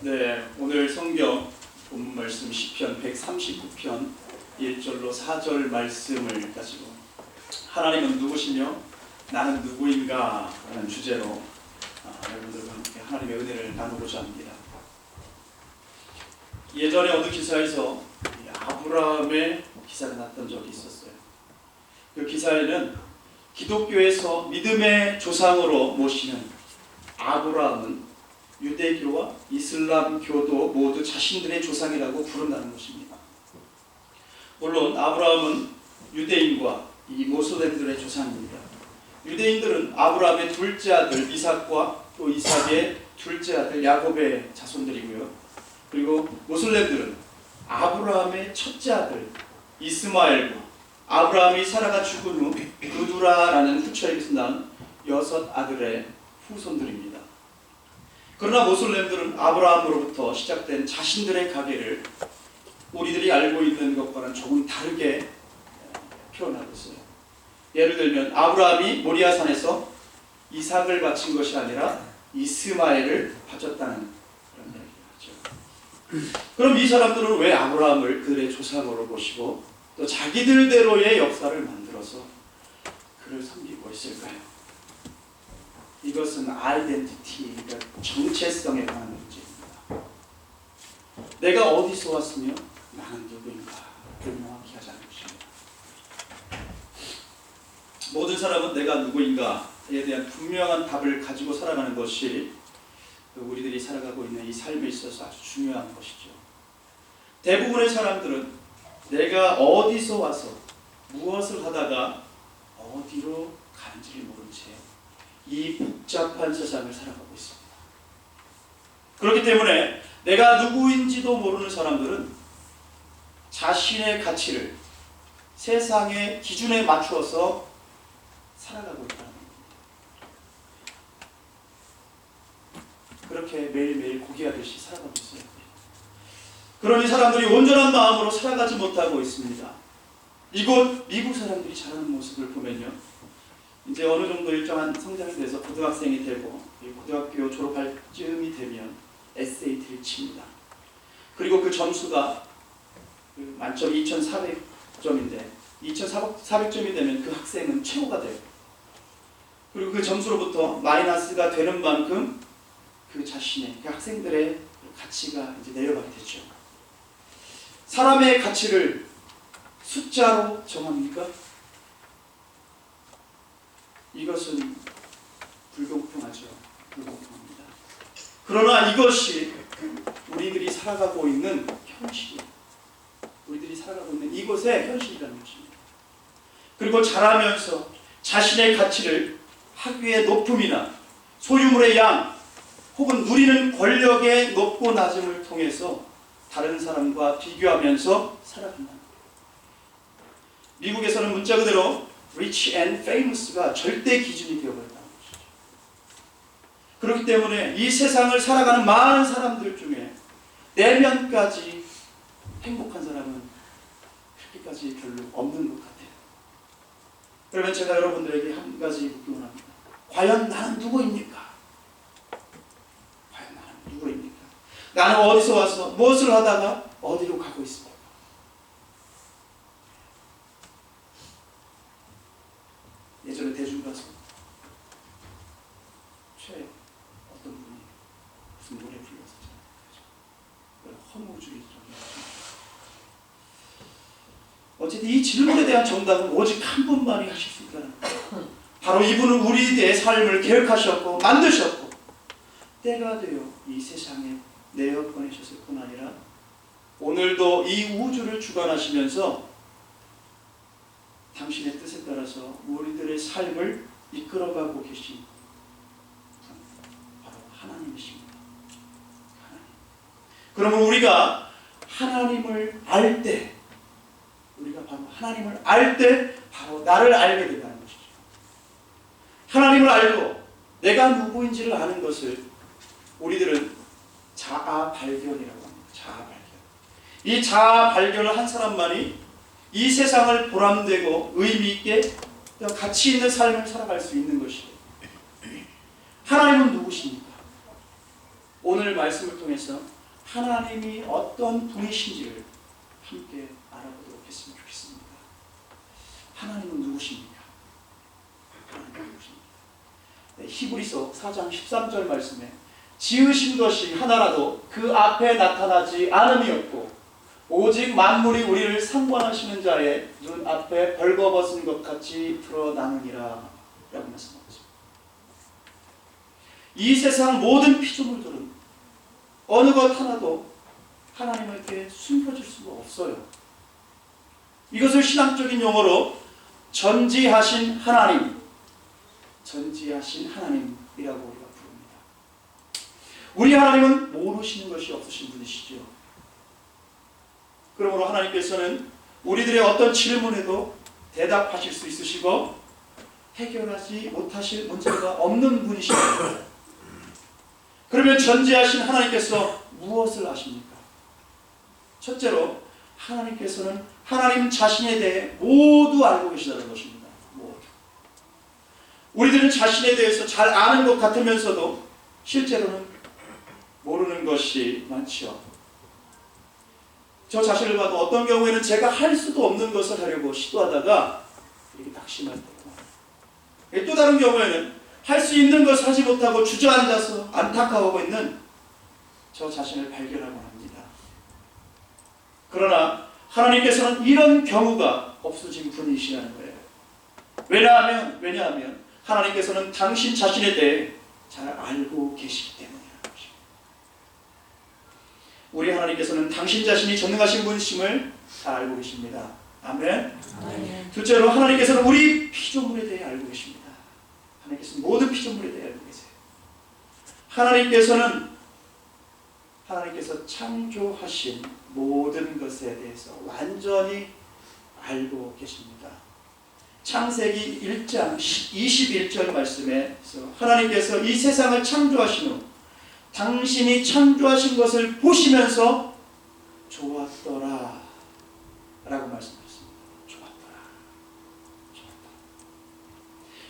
네, 오늘 성경 본문 말씀 시편 139편 1절로 4절 말씀을 가지고 하나님은 누구시며 나는 누구인가 라는 주제로 여러분들과 함께 하나님의 은혜를 나누고자 합니다. 예전에 어느 기사에서 아브라함의 기사가 났던 적이 있었어요. 그 기사에는 기독교에서 믿음의 조상으로 모시는 아브라함은 유대교와 이슬람교도 모두 자신들의 조상이라고 부른다는 것입니다. 물론 아브라함은 유대인과 이 모슬렘들의 조상입니다. 유대인들은 아브라함의 둘째 아들 이삭과 또 이삭의 둘째 아들 야곱의 자손들이고요. 그리고 모슬렘들은 아브라함의 첫째 아들 이스마엘과 아브라함이 사라가 죽은 후 그두라라는 후처에게서 난 6 아들의 후손들입니다. 그러나 모슬렘들은 아브라함으로부터 시작된 자신들의 가계를 우리들이 알고 있는 것과는 조금 다르게 표현하고 있어요. 예를 들면 아브라함이 모리아산에서 이삭을 바친 것이 아니라 이스마엘을 바쳤다는 그런 얘기를 하죠. 그럼 이 사람들은 왜 아브라함을 그들의 조상으로 모시고 또 자기들대로의 역사를 만들어서 그를 섬기고 있을까요? 이것은 아이덴티티, 그러니까 정체성에 관한 문제입니다. 내가 어디서 왔으며 나는 누구인가 명확히 하지 않은 것입니다. 모든 사람은 내가 누구인가에 대한 분명한 답을 가지고 살아가는 것이 우리들이 살아가고 있는 이 삶에 있어서 아주 중요한 것이죠. 대부분의 사람들은 내가 어디서 와서 무엇을 하다가 어디로 가는지를 모른 채 이 복잡한 세상을 살아가고 있습니다. 그렇기 때문에 내가 누구인지도 모르는 사람들은 자신의 가치를 세상의 기준에 맞추어서 살아가고 있다는 겁니다. 그렇게 매일매일 고귀하듯이 살아가고 있어요. 그러니 사람들이 온전한 마음으로 살아가지 못하고 있습니다. 이곳 미국 사람들이 자라는 모습을 보면요, 이제 어느 정도 일정한 성장이 돼서 고등학생이 되고 고등학교 졸업할 쯤이 되면 SAT를 칩니다. 그리고 그 점수가 만점이 2,400점인데 2,400점이 되면 그 학생은 최고가 돼요. 그리고 그 점수로부터 마이너스가 되는 만큼 그 자신의 그 학생들의 가치가 이제 내려가게 되죠. 사람의 가치를 숫자로 정합니까? 이것은 불공평하죠. 불공평합니다. 그러나 이것이 우리들이 살아가고 있는 현실이에요. 우리들이 살아가고 있는 이곳의 현실이라는 것입니다. 그리고 자라면서 자신의 가치를 학위의 높음이나 소유물의 양 혹은 누리는 권력의 높고 낮음을 통해서 다른 사람과 비교하면서 살아간다. 미국에서는 문자 그대로 rich and famous가 절대 기준이 되어버렸다는 것이죠. 그렇기 때문에 이 세상을 살아가는 많은 사람들 중에 내면까지 행복한 사람은 그렇게까지 별로 없는 것 같아요. 그러면 제가 여러분들에게 한 가지 묻기만 합니다. 과연 나는 누구입니까? 과연 나는 누구입니까? 나는 어디서 와서 무엇을 하다가 어디로 가고 있습니까? 예전에 대중가수 최 어떤 분이 무슨 노래 불렀었잖아요. 허무주의적인. 어쨌든 이 질문에 대한 정답은 오직 한 분만이 하실 수 있다는 거예요. 바로 이분은 우리의 삶을 계획하셨고 만드셨고 때가 되어 이 세상에 내어 보내셨을 뿐 아니라 오늘도 이 우주를 주관하시면서 당신의 뜻에 따라서 우리들의 삶을 이끌어가고 계신 바로 하나님이십니다. 하나님. 그러면 우리가 하나님을 알 때, 우리가 바로 하나님을 알 때 바로 나를 알게 된다는 것이죠. 하나님을 알고 내가 누구인지를 아는 것을 우리들은 자아 발견이라고 합니다. 자아 발견. 이 자아 발견을 한 사람만이 이 세상을 보람되고 의미있게 가치 있는 삶을 살아갈 수 있는 것이에요. 하나님은 누구십니까? 온 오늘 말씀을 통해서 하나님이 어떤 분이신지를 함께 알아보도록 했으면 좋겠습니다. 하나님은 누구십니까? 하나님은 누구십니까? 네, 히브리서 4장 13절 말씀에 지으신 것이 하나라도 그 앞에 나타나지 않음이 없고 오직 만물이 우리를 상관하시는 자의 눈 앞에 벌거벗은 것 같이 드러나느니라 라고 말씀하고 있습니다. 이 세상 모든 피조물들은 어느 것 하나도 하나님에게 숨겨질 수가 없어요. 이것을 신앙적인 용어로 전지하신 하나님, 전지하신 하나님이라고 우리가 부릅니다. 우리 하나님은 모르시는 것이 없으신 분이시죠. 그러므로 하나님께서는 우리들의 어떤 질문에도 대답하실 수 있으시고 해결하지 못하실 문제가 없는 분이십니다. 그러면 전지하신 하나님께서 무엇을 아십니까? 첫째로 하나님께서는 하나님 자신에 대해 모두 알고 계시다는 것입니다. 모두. 우리들은 자신에 대해서 잘 아는 것 같으면서도 실제로는 모르는 것이 많죠. 저 자신을 봐도 어떤 경우에는 제가 할 수도 없는 것을 하려고 시도하다가 이렇게 낙심할 때가 많아요. 또 다른 경우에는 할 수 있는 것을 하지 못하고 주저앉아서 안타까워하고 있는 저 자신을 발견하곤 합니다. 그러나 하나님께서는 이런 경우가 없으신 분이시라는 거예요. 왜냐하면 하나님께서는 당신 자신에 대해 잘 알고 계시기 때문이라는 것입니다. 우리 하나님께서는 당신 자신이 전능하신 분이심을 잘 알고 계십니다. 아멘. 둘째로 하나님께서는 우리 피조물에 대해 알고 계십니다. 하나님께서는 모든 피조물에 대해 알고 계세요. 하나님께서 창조하신 모든 것에 대해서 완전히 알고 계십니다. 창세기 1장 21절 말씀에서 하나님께서 이 세상을 창조하신 후 당신이 창조하신 것을 보시면서 좋았더라 라고 말씀하셨습니다. 좋았더라.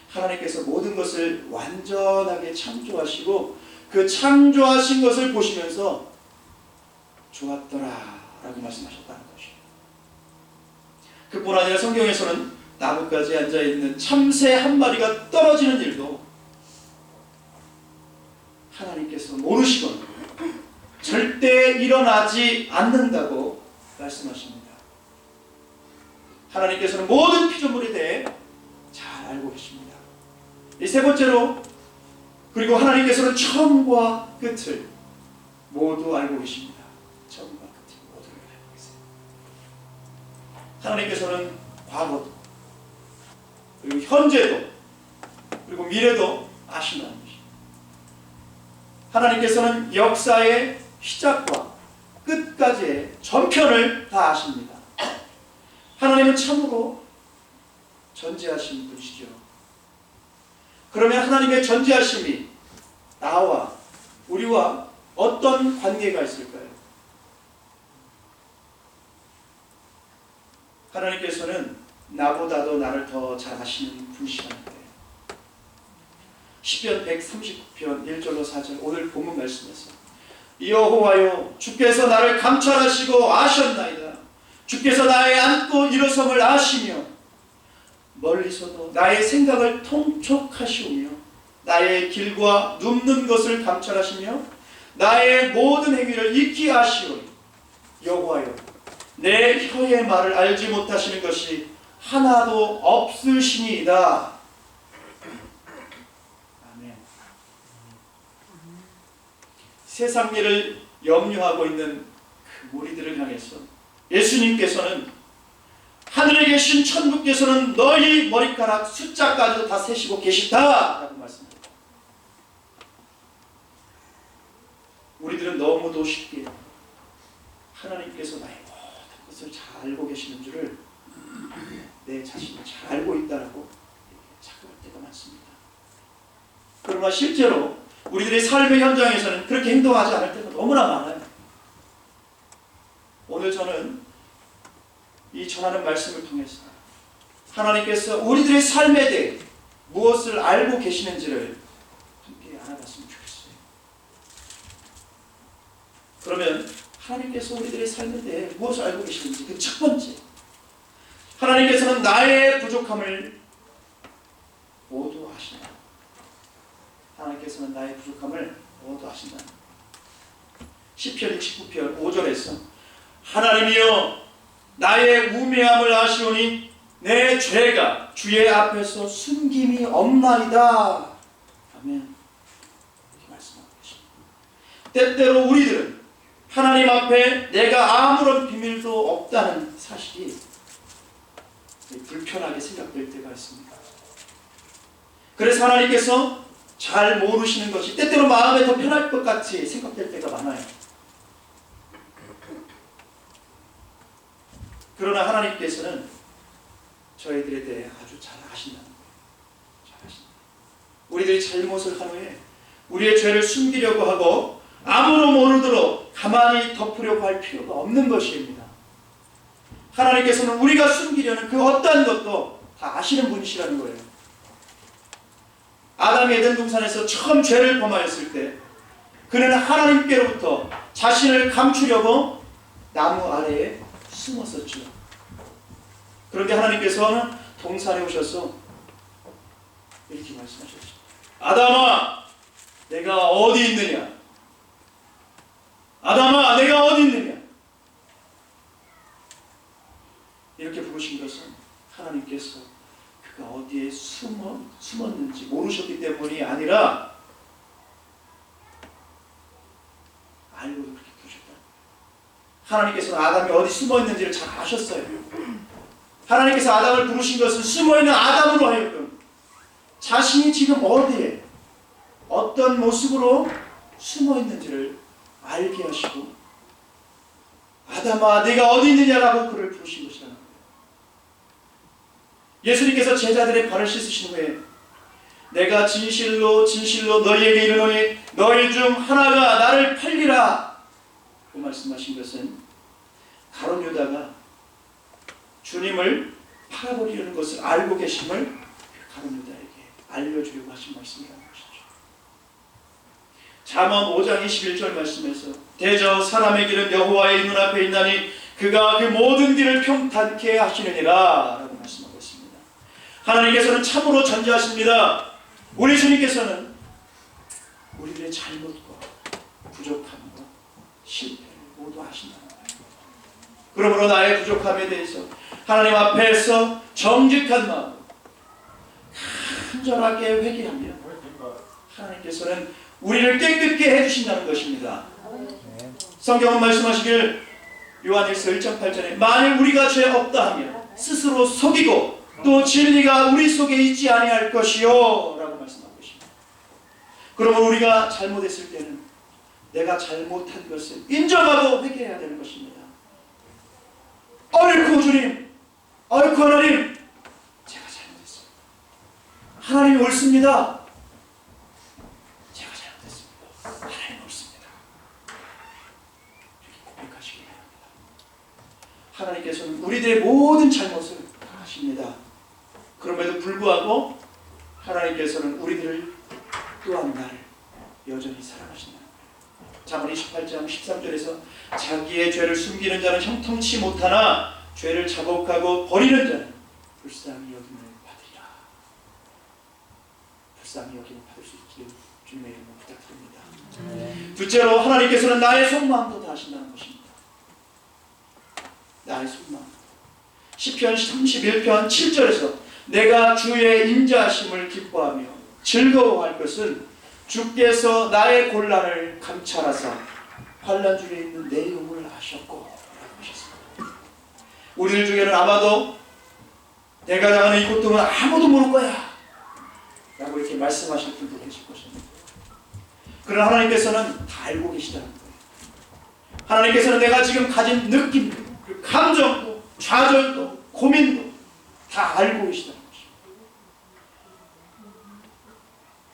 하나님께서 모든 것을 완전하게 창조하시고 그 창조하신 것을 보시면서 좋았더라 라고 말씀하셨다는 것이에요. 그뿐 아니라 성경에서는 나뭇가지에 앉아있는 참새 한 마리가 떨어지는 일도 하나님께서 모르시거나 절대 일어나지 않는다고 말씀하십니다. 하나님께서는 모든 피조물에 대해 잘 알고 계십니다. 이 세 번째로 그리고 하나님께서는 처음과 끝을 모두 알고 계십니다. 처음과 끝을 모두 알고 계세요. 하나님께서는 과거도 그리고 현재도 그리고 미래도 아신다는 것입니다. 하나님께서는 역사의 시작과 끝까지의 전편을 다 아십니다. 하나님은 참으로 전지하신 분이시죠. 그러면 하나님의 전지하심이 나와 우리와 어떤 관계가 있을까요? 하나님께서는 나보다도 나를 더 잘 아시는 분이시라는 거예요. 시편 139편 1절로 4절 오늘 본문 말씀에서 여호와여 주께서 나를 감찰하시고 아셨나이다. 주께서 나의 앉고 일어섬을 아시며 멀리서도 나의 생각을 통촉하시오며 나의 길과 눕는 것을 감찰하시며 나의 모든 행위를 익히 아시오니 여호와여 내 혀의 말을 알지 못하시는 것이 하나도 없으시니이다. 아멘. 세상 일을 염려하고 있는 그 무리들을 향해서 예수님께서는 하늘에 계신 천국께서는 너희 머리카락 숫자까지도 다 세시고 계시다 라고 말씀합니다. 우리들은 너무도 쉽게 하나님께서 나의 모든 것을 잘 알고 계시는 줄을 내 자신을 잘 알고 있다라고 착각할 때가 많습니다. 그러나 실제로 우리들의 삶의 현장에서는 그렇게 행동하지 않을 때가 너무나 많아요. 오늘 저는 이 전하는 말씀을 통해서 하나님께서 우리들의 삶에 대해 무엇을 알고 계시는지를 함께 알아봤으면 좋겠어요. 그러면 하나님께서 우리들의 삶에 대해 무엇을 알고 계시는지, 그 첫 번째, 하나님께서는 나의 부족함을 모두 아신다. 하나님께서는 나의 부족함을 모두 아신다. 시편 69편 5절에서 하나님이여 나의 우매함을 아시오니 내 죄가 주의 앞에서 숨김이 없나이다. 아멘. 이렇게 말씀하고 계십니다. 때때로 우리들은 하나님 앞에 내가 아무런 비밀도 없다는 사실이 불편하게 생각될 때가 있습니다. 그래서 하나님께서 잘 모르시는 것이 때때로 마음에 더 편할 것 같이 생각될 때가 많아요. 그러나 하나님께서는 저희들에 대해 아주 잘 아신다는 거예요. 잘 아신다. 우리들이 잘못을 한 후에 우리의 죄를 숨기려고 하고 아무도 모르도록 가만히 덮으려고 할 필요가 없는 것입니다. 하나님께서는 우리가 숨기려는 그 어떠한 것도 다 아시는 분이시라는 거예요. 아담이 에덴 동산에서 처음 죄를 범하였을 때 그는 하나님께로부터 자신을 감추려고 나무 아래에 숨었었죠. 그런데 하나님께서는 동산에 오셔서 이렇게 말씀하셨죠. 아담아, 내가 어디 있느냐? 아담아, 내가 어디 있느냐? 이렇게 부르신 것은 하나님께서 그가 어디에 숨었는지 모르셨기 때문이 아니라 알고 그렇게 부르셨다. 하나님께서는 아담이 어디 숨어있는지를 잘 아셨어요. 하나님께서 아담을 부르신 것은 숨어있는 아담으로 하여금 자신이 지금 어디에 어떤 모습으로 숨어있는지를 알게 하시고 아담아 네가 어디 있느냐라고 그를 부르신 것이라는 거예요. 예수님께서 제자들의 발을 씻으신 후에 내가 진실로 진실로 너희에게 이르노니 너희 중 하나가 나를 팔리라 그 말씀하신 것은 가룟 유다가 주님을 팔아버리려는 것을 알고 계심을 가룟 유다에게 알려주려고 하신 말씀이라는 것이죠. 잠언 5장 21절 말씀에서 대저 사람의 길은 여호와의 눈앞에 있나니 그가 그 모든 길을 평탄케 하시느니라 라고 말씀하고 있습니다. 하나님께서는 참으로 전지하십니다. 우리 주님께서는 우리들의 잘못과 부족함과 실패를 모두 아신다는 거예요. 그러므로 나의 부족함에 대해서 하나님 앞에서 정직한 마음 간절하게 회개하며 하나님께서는 우리를 깨끗게 해주신다는 것입니다. 성경은 말씀하시길 요한일서 1장 8절에 만일 우리가 죄 없다 하면 스스로 속이고 또 진리가 우리 속에 있지 아니할 것이요 라고 말씀하고 계십니다. 그러면 우리가 잘못했을 때는 내가 잘못한 것을 인정하고 회개해야 되는 것입니다. 옳고 주님, 옳고 하나님, 제가 잘못했습니다. 하나님이 옳습니다. 제가 잘못했습니다. 하나님 옳습니다. 이렇게 고백하시기 바랍니다. 하나님께서는 우리들의 모든 잘못을 다 아십니다. 그럼에도 불구하고 하나님께서는 우리들을 또한 나를 여전히 사랑하신다는 거예요. 잠언 28장 13절에서 자기의 죄를 숨기는 자는 형통치 못하나 죄를 자복하고 버리는 자는 불쌍히 여김을 받으리라. 불쌍히 여김을 받을 수 있기를 주님의 이름으로 부탁드립니다. 둘째로 하나님께서는 나의 속마음도 다 아신다는 것입니다. 나의 속마음. 시편 31편 7절에서 내가 주의 인자하심을 기뻐하며 즐거워할 것은 주께서 나의 곤란을 감찰하사 환난 중에 있는 내 영혼을 아셨고 라고 하셨습니다. 우리들 중에는 아마도 내가 당하는 이 고통은 아무도 모를 거야 라고 이렇게 말씀하실 분도 계실 것입니다. 그러나 하나님께서는 다 알고 계시다는 거예요. 하나님께서는 내가 지금 가진 느낌, 그 감정도 좌절도 고민도 다 알고 계시다는 것입니다.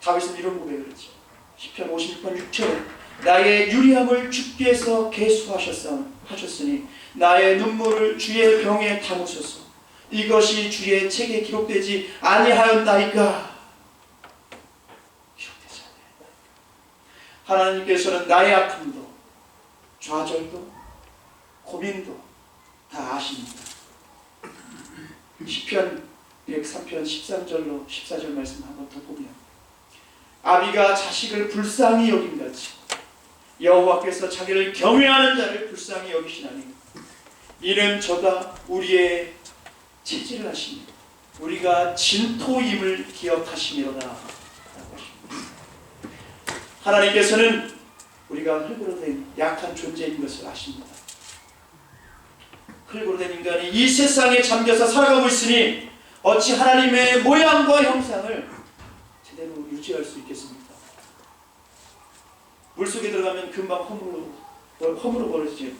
다윗은 이런 고백을 했죠. 시편 56편 6절에 나의 유리함을 주께서 계수하셨으니 나의 눈물을 주의 병에 담으소서. 이것이 주의 책에 기록되지 아니하였나이까. 기록되지 아니하였나이까. 하나님께서는 나의 아픔도 좌절도 고민도 다 아십니다. 시편 103편 13절로 14절 말씀 한번 더 보면 아비가 자식을 불쌍히 여김같이 여호와께서 자기를 경외하는 자를 불쌍히 여기시나니 이는 저가 우리의 체질을 하시니 우리가 진토임을 기억하시미로다 라고 하십니다. 하나님께서는 우리가 흙으로 된 약한 존재인 것을 아십니다. 흙으로 된 인간이 이 세상에 잠겨서 살아가고 있으니 어찌 하나님의 모양과 형상을 제대로 유지할 수 있겠습니까? 물속에 들어가면 금방 허물어지고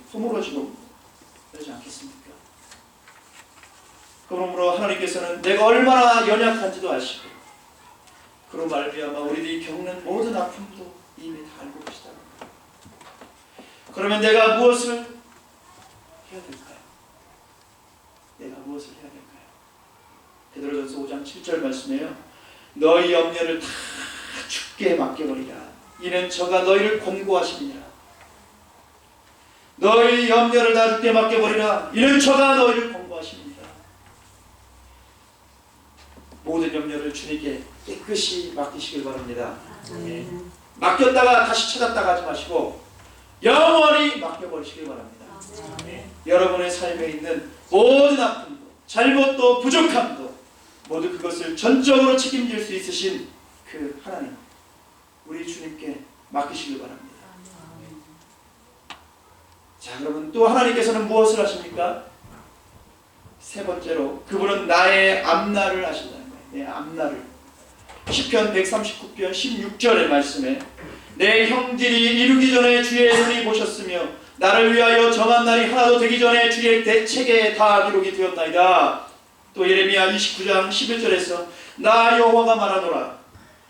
그러지 않겠습니까? 그러므로 하나님께서는 내가 얼마나 연약한지도 아시고 그로 말미암아 우리들이 겪는 모든 아픔도 이미 다 알고 계시다. 그러면 내가 무엇을 해야 될까요? 내가 무엇을 해야 될까요? 베드로전서 5장 7절 말씀에요. 너희 염려를 다 주께 맡겨버리라. 이는 저가 너희를 권고하시니라. 너희 염려를 다 주께 맡겨버리라. 이는 저가 너희를 권고하십니다. 모든 염려를 주님께 깨끗이 맡기시길 바랍니다. 맡겼다가 다시 찾았다가 하지 마시고 영원히 맡겨버리시길 바랍니다. 여러분의 삶에 있는 모든 아픔도 잘못도 부족함도 모두 그것을 전적으로 책임질 수 있으신 그 하나님 우리 주님께 맡기시길 바랍니다. 자, 그러면 또 하나님께서는 무엇을 하십니까? 세 번째로 그분은 나의 앞날을 하신다는 거예요. 내 앞날을. 시편 139편 16절의 말씀에 내 형질이 이루기 전에 주의 손이 보셨으며 나를 위하여 정한 날이 하나도 되기 전에 주의 대책에 다 기록이 되었나이다. 또 예레미야 29장 11절에서 나 여호와가 말하노라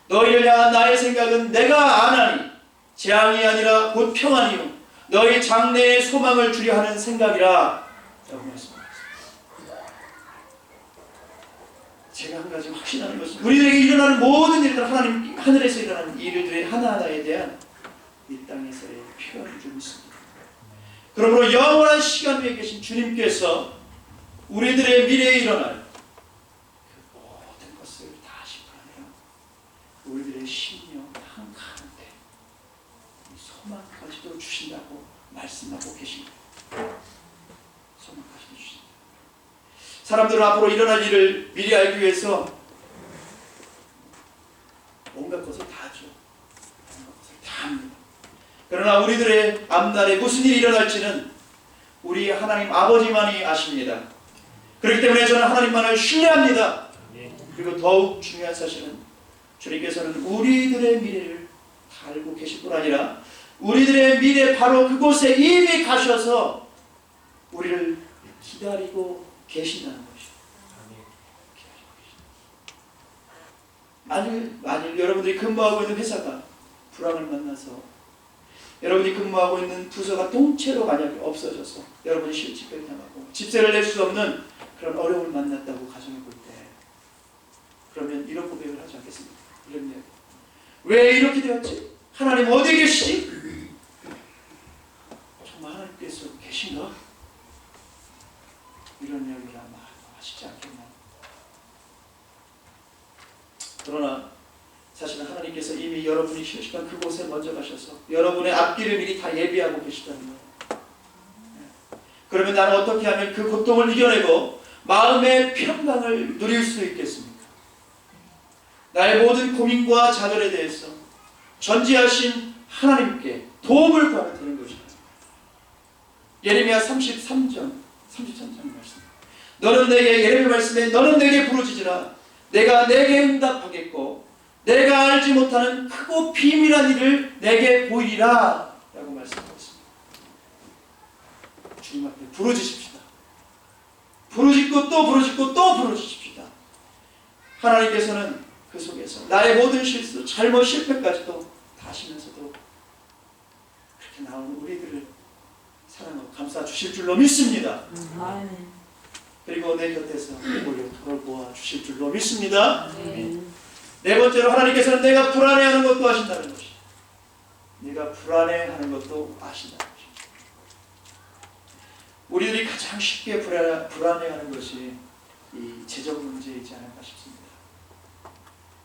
너희를 향한 나의 생각은 내가 아나니 재앙이 아니라 곧 평안이요 너희 장래의 소망을 주려 하는 생각이라 라고 말씀하셨습니다. 제가 한 가지 확신하는 것은 우리들에게 일어나는 모든 일들 하나님 하늘에서 일어나는 일들의 하나하나에 대한 이 땅에서의 표현을 좀 있습니다. 그러므로 영원한 시간 위에 계신 주님께서 우리들의 미래에 일어날 그 모든 것을 다 심판하여 우리들의 심령 한가운데 소망까지도 주신다고 말씀하고 계십니다. 소망까지도 주신다. 사람들은 앞으로 일어날 일을 미리 알기 위해서 온갖 것을 다 하죠. 온갖 것을 다 합니다. 그러나 우리들의 앞날에 무슨 일이 일어날지는 우리 하나님 아버지만이 아십니다. 그렇기 때문에 저는 하나님만을 신뢰합니다. 그리고 더욱 중요한 사실은 주님께서는 우리들의 미래를 다 알고 계실 뿐 아니라 우리들의 미래 바로 그곳에 이미 가셔서 우리를 기다리고 계신다는 것이죠. 만일 여러분들이 근무하고 있는 회사가 불황을 만나서 여러분이 근무하고 있는 부서가 통째로 만약에 없어져서 여러분이 실직을 당하고 집세를 낼 수 없는 그런 어려움을 만났다고 가정해 볼 때 그러면 이런 고백을 하지 않겠습니까? 이런 이야기. 왜 이렇게 되었지? 하나님 어디에 계시지? 정말 하나님께서 계신가? 이런 이야기를 아마 하시지 않겠나? 그러나 사실은 하나님께서 이미 여러분이 실직한 그곳에 먼저 가셔서 여러분의 앞길을 미리 다 예비하고 계시다는 거예요. 그러면 나는 어떻게 하면 그 고통을 이겨내고 마음의 평강을 누릴 수 있겠습니까? 나의 모든 고민과 좌절에 대해서 전지하신 하나님께 도움을 구하면 되는 것입니다. 예레미야 33장 말씀. 너는 내게 예레미야 말씀에 너는 내게 부르짖으라. 내가 내게 응답하겠고 내가 알지 못하는 크고 비밀한 일을 내게 보이리라 라고 말씀하고 있습니다. 주님 앞에 부르짖읍시다. 부르짖고 또 부르짖고 또 부르짖읍시다. 하나님께서는 그 속에서 나의 모든 실수, 잘못, 실패까지도 다 하시면서도 그렇게 나오는 우리들을 사랑하고 감싸 주실 줄로 믿습니다. 그리고 내 곁에서 우리를 돌보아 주실 줄로 믿습니다. 네 번째로 하나님께서는 내가 불안해하는 것도 아신다는 것이. 네가 불안해하는 것도 아신다는 것이. 우리들이 가장 쉽게 불안해하는 것이 이 재정 문제이지 않을까 싶습니다.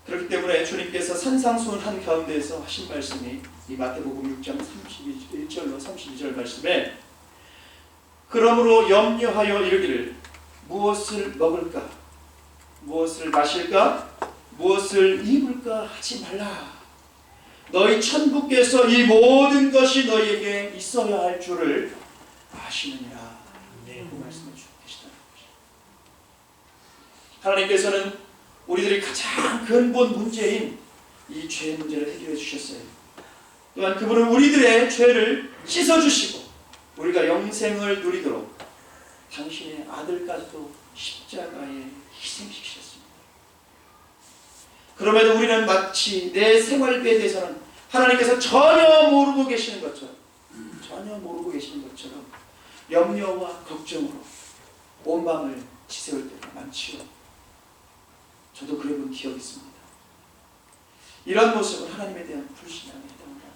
그렇기 때문에 주님께서 산상수훈한 가운데에서 하신 말씀이 이 마태복음 6장 31절로 32절 말씀에 그러므로 염려하여 이르기를 무엇을 먹을까 무엇을 마실까 무엇을 입을까 하지 말라. 너희 천부께서 이 모든 것이 너희에게 있어야 할 줄을 아시느니라. 그 말씀을 주고 계시다는 것입니다. 하나님께서는 우리들이 가장 근본 문제인 이 죄 문제를 해결해 주셨어요. 또한 그분은 우리들의 죄를 씻어주시고 우리가 영생을 누리도록 당신의 아들까지도 십자가에 희생시키셨습니다. 그럼에도 우리는 마치 내 생활비에 대해서는 하나님께서 전혀 모르고 계시는 것처럼 염려와 걱정으로 온 밤을 지새울 때가 많지요. 저도 그래 본 기억이 있습니다. 이런 모습은 하나님에 대한 불신앙에 해당합니다.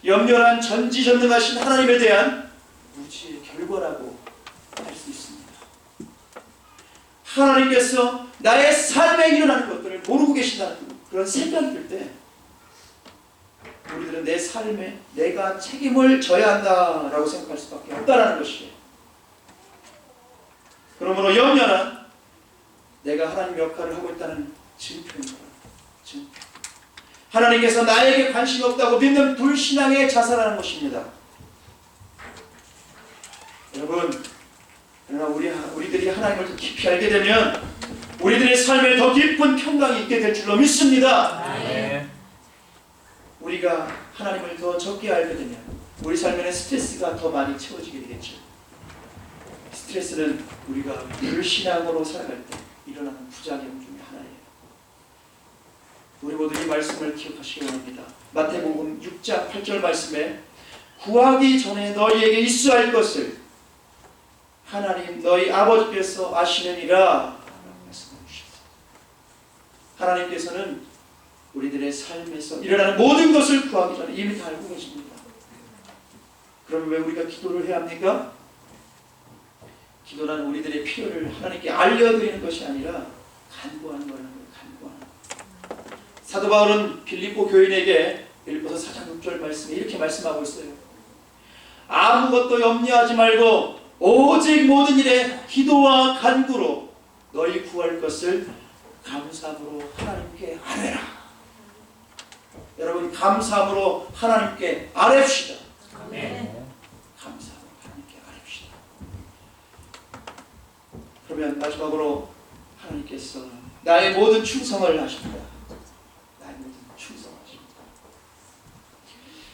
염려란 전지전능하신 하나님에 대한 무지의 결과라고 할 수 있습니다. 하나님께서 나의 삶에 일어나는 것들을 모르고 계신다는 그런 생각이 들 때 우리들은 내 삶에 내가 책임을 져야 한다라고 생각할 수밖에 없다는 것이에요. 그러므로 염려는 내가 하나님 역할을 하고 있다는 증표입니다. 증표. 하나님께서 나에게 관심이 없다고 믿는 불신앙의 자살하는 것입니다. 여러분, 그러나 우리들이 하나님을 더 깊이 알게 되면 우리들의 삶에 더 깊은 평강이 있게 될 줄로 믿습니다. 우리가 하나님을 더 적게 알게 되면 우리 삶에는 스트레스가 더 많이 채워지게 되겠죠. 스트레스는 우리가 불신앙으로 살아갈 때 일어나는 부작용 중에 하나예요. 우리 모두 이 말씀을 기억하시기 바랍니다. 마태복음 6장 8절 말씀에 구하기 전에 너희에게 있어야 할 것을 하나님 너희 아버지께서 아시느니라 라고 말씀해 주셨습니다. 하나님께서는 우리들의 삶에서 일어나는 모든 것을 구하기 전에 이미 다 알고 계십니다. 그럼 왜 우리가 기도를 해야 합니까? 기도는 우리들의 필요를 하나님께 알려드리는 것이 아니라 간구하는 거라는 거예요. 간구하는 거. 사도 바울은 빌립보 교인에게 빌립보서 4장 6절 말씀에 이렇게 말씀하고 있어요. 아무것도 염려하지 말고 오직 모든 일에 기도와 간구로 너희 구할 것을 감사함으로 하나님께 아뢰라. 여러분, 감사함으로 하나님께 아뢰시다. 아멘. 감사함으로 하나님께 아뢰시다. 그러면 마지막으로 하나님께서 나의 모든 충성을 하십니다. 나의 모든 충성을 하십니다.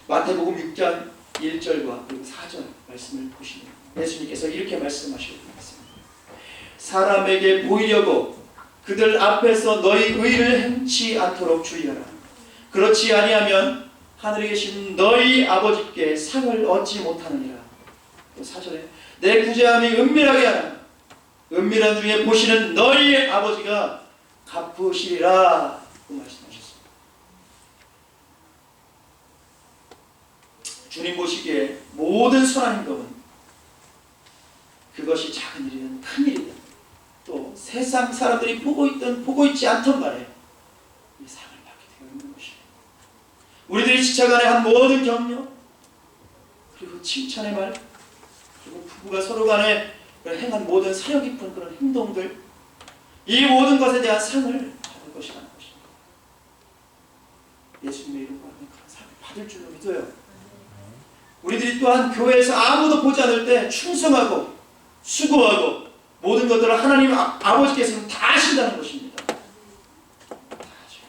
마태복음 6장 1절과 그리고 4절 말씀을 보시면 예수님께서 이렇게 말씀하시고 있습니다. 사람에게 보이려고 그들 앞에서 너희 의를 행치 않도록 주의하라. 그렇지 아니하면 하늘에 계신 너희 아버지께 상을 얻지 못하느니라. 또 4절에 내 구제함이 은밀하게 하라. 은밀한 중에 보시는 너희 아버지가 갚으시리라. 그 말씀하셨습니다. 주님 보시기에 모든 선한 행동은 그것이 작은 일이든 큰 일이든 또 세상 사람들이 보고 있든 보고 있지 않던 간에 이 상을 받게 되어 있는 것입니다. 우리들이 지체간에 한 모든 격려 그리고 칭찬의 말 그리고 부부가 서로 간에 행한 모든 사려 깊은 그런 행동들 이 모든 것에 대한 상을 받을 것이라는 것입니다. 예수님의 이름으로 하는 그런 상을 받을 줄로 믿어요. 우리들이 또한 교회에서 아무도 보지 않을 때 충성하고 수고하고 모든 것들을 하나님 아버지께서는 다 하신다는 것입니다. 다 하셔요.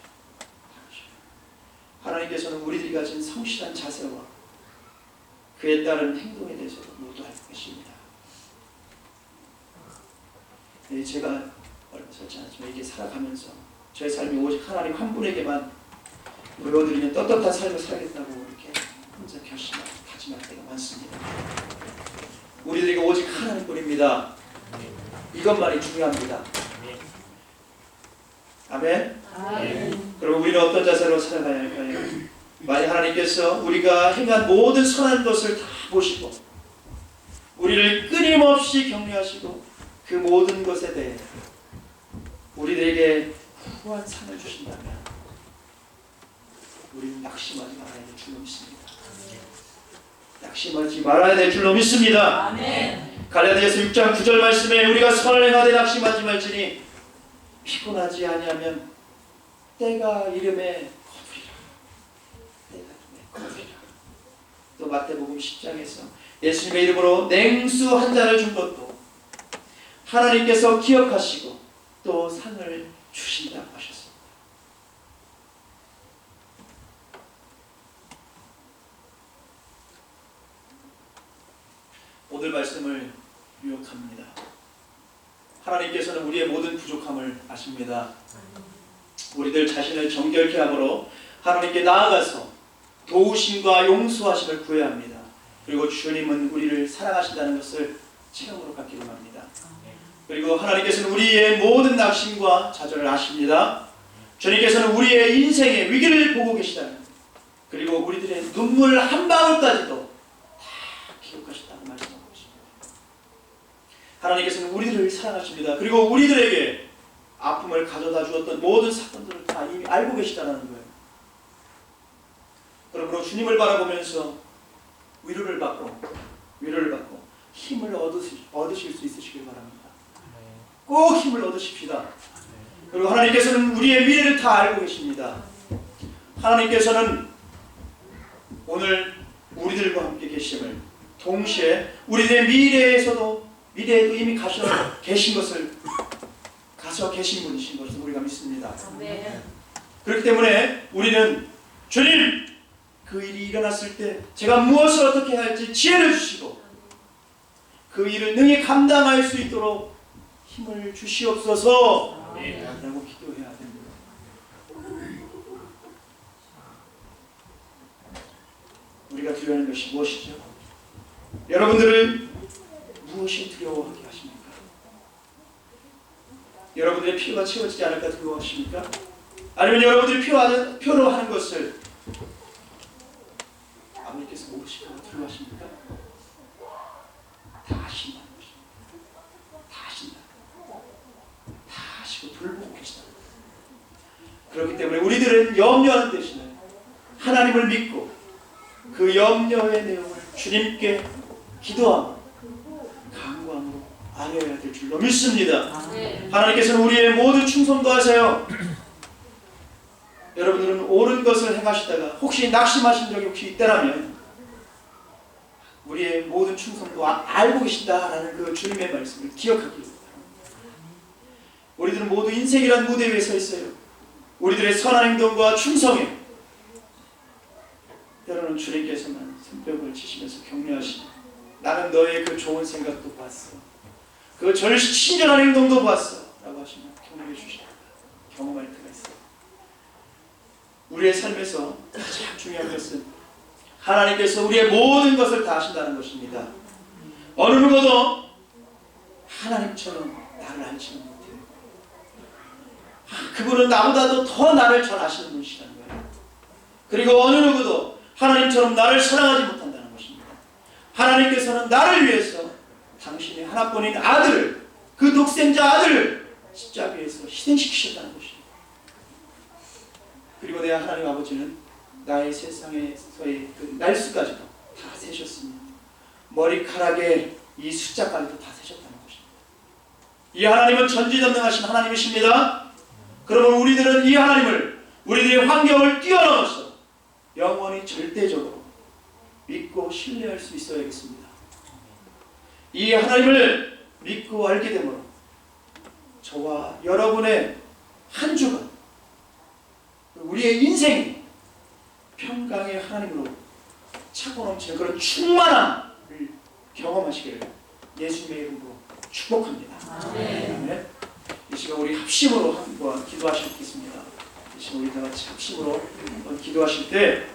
하나님께서는 우리들이 가진 성실한 자세와 그에 따른 행동에 대해서도 모두 알고 계십니다. 제가 얼마 전지 않았지만 이게 살아가면서 저의 삶이 오직 하나님 한 분에게만 보여드리는 떳떳한 삶을 살겠다고 이렇게 혼자 결심하고 다짐할 때가 많습니다. 우리들에게 오직 하나님뿐입니다. 이것만이 중요합니다. 아멘. 그럼 우리는 어떤 자세로 살아가야 할까요? 만약 하나님께서 우리가 행한 모든 선한 것을 다 보시고 우리를 끊임없이 격려하시고 그 모든 것에 대해 우리들에게 후한 상을 주신다면 우리는 낙심하지 말아야 될 줄로 믿습니다. 낙심하지 말아야 될 줄로 믿습니다. 아멘. 갈라디아서 6장 9절 말씀에 우리가 선을 행하되 낙심하지 말지니 피곤하지 아니하면 때가 이름에 거두리라. 때가 이름에 거두리라. 또 마태복음 10장에서 예수님의 이름으로 냉수 한 잔을 준 것도 하나님께서 기억하시고 또 상을 주신다고 하셨습니다. 오늘 말씀을 요약합니다. 하나님께서는 우리의 모든 부족함을 아십니다. 우리들 자신을 정결케 함으로 하나님께 나아가서 도우심과 용서하심을 구해야 합니다. 그리고 주님은 우리를 사랑하신다는 것을 체험으로 갖기로 합니다. 그리고 하나님께서는 우리의 모든 낙심과 좌절을 아십니다. 주님께서는 우리의 인생의 위기를 보고 계시다는, 그리고 우리들의 눈물 한 방울까지도 다 기록하셨다고 말씀하고 있습니다. 하나님께서는 우리들을 사랑하십니다. 그리고 우리들에게 아픔을 가져다 주었던 모든 사건들을 다 이미 알고 계시다는 거예요. 그러므로 주님을 바라보면서 위로를 받고 힘을 얻으실 수 있으시길 바랍니다. 꼭 힘을 얻으십시다. 그리고 하나님께서는 우리의 미래를 다 알고 계십니다. 하나님께서는 오늘 우리들과 함께 계심을, 동시에 우리들의 미래에도 이미 가서 계신 분이신 것을 우리가 믿습니다. 그렇기 때문에 우리는 주님, 그 일이 일어났을 때 제가 무엇을 어떻게 해야 할지 지혜를 주시고 그 일을 능히 감당할 수 있도록 힘을 주시옵소서 라고 기도해야 됩니다. 우리가 두려워하는 것이 무엇이죠? 여러분들은 무엇이 두려워하게 하십니까? 여러분들의 필요가 채워지지 않을까 두려워하십니까? 아니면 여러분들이 필요로 하는 것을 아버지께서 모르실까 두려워하십니까? 다 아신다는 것입니다. 다 아신다. 다 아시고 돌보고 계시다. 그렇기 때문에 우리들은 염려하는 대신에 하나님을 믿고 그 염려의 내용을 주님께 기도하고 간구함으로 아뢰어야 될 줄로 믿습니다. 하나님께서는 우리의 모든 충성도 하세요. 여러분들은 옳은 것을 행하시다가 혹시 낙심하신 적이 혹시 있다면 우리의 모든 충성도 알고 계신다라는 그 주님의 말씀을 기억하기를 바랍니다. 우리들은 모두 인생이란 무대 위에 서 있어요. 우리들의 선한 행동과 충성에 때로는 주님께서는 손뼉을 치시면서 격려하시니 나는 너의 그 좋은 생각도 봤어, 그 친절한 행동도 봤어 라고 하시면 격려해 주십니다. 경험할 때가 있어요. 우리의 삶에서 가장 중요한 것은 하나님께서 우리의 모든 것을 다 아신다는 것입니다. 어느 누구도 하나님처럼 나를 알지는 못해요. 그분은 나보다도 더 나를 잘 아시는 분이시라는 거예요. 그리고 어느 누구도 하나님처럼 나를 사랑하지 못한다는 것입니다. 하나님께서는 나를 위해서 당신의 하나뿐인 아들을, 그 독생자 아들을 십자가에서 희생시키셨다는 것입니다. 그리고 내 하나님 아버지는 나의 세상에서의 그 날수까지도 다 세셨습니다. 머리카락에 이 숫자까지도 다 세셨다는 것입니다. 이 하나님은 전지전능하신 하나님이십니다. 그러면 우리들은 이 하나님을 우리들의 환경을 뛰어넘어서 영원히 절대적으로 믿고 신뢰할 수 있어야겠습니다. 이 하나님을 믿고 알게 되므로 저와 여러분의 한 주간, 우리의 인생이 평강의 하나님으로 차고 넘치는 그런 충만함을 경험하시기를 예수님의 이름으로 축복합니다. 아멘. 이 시간 우리 합심으로 한번 기도하시겠습니다. 이 시간 우리 다 같이 합심으로 한번 기도하실 때